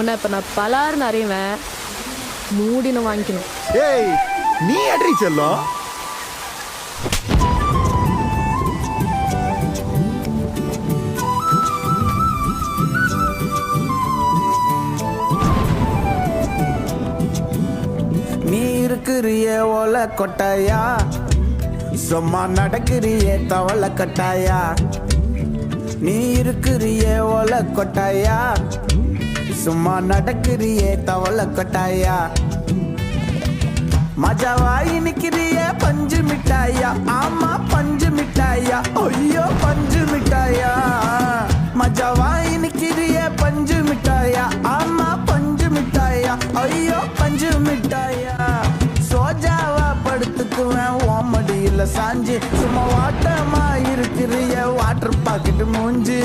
உன்னை இப்ப நான் பலாருன்னு அறிவேன். மூடின வாங்கிக்கணும். ஏய் நீ அட்ரி செல்லம். நீ இருக்கிறிய ஓல கொட்டாயா, சும்மா நடக்கிறிய தவள கட்டாயா. நீ இருக்கிறிய ஓல கொட்டாயா, சும்மா நடக்கிறிய தவள கொட்டாயா. மஜாவாய் நிக்கிறிய பஞ்சு மிட்டாயா, ஆமா பஞ்சு மிட்டாயா, ஐயோ பஞ்சு மிட்டாயா. மஜாவாய் நிக்கிறிய பஞ்சு மிட்டாயா, ஆமா பஞ்சு மிட்டாயா, ஐயோ பஞ்சு மிட்டாயா. சோஜாவா படுத்துக்குவேன் ஓமடியில சாஞ்சு, சும்மா வாட்டமா இருக்கிறிய வாட்டர் பாக்கெட் மூஞ்சி.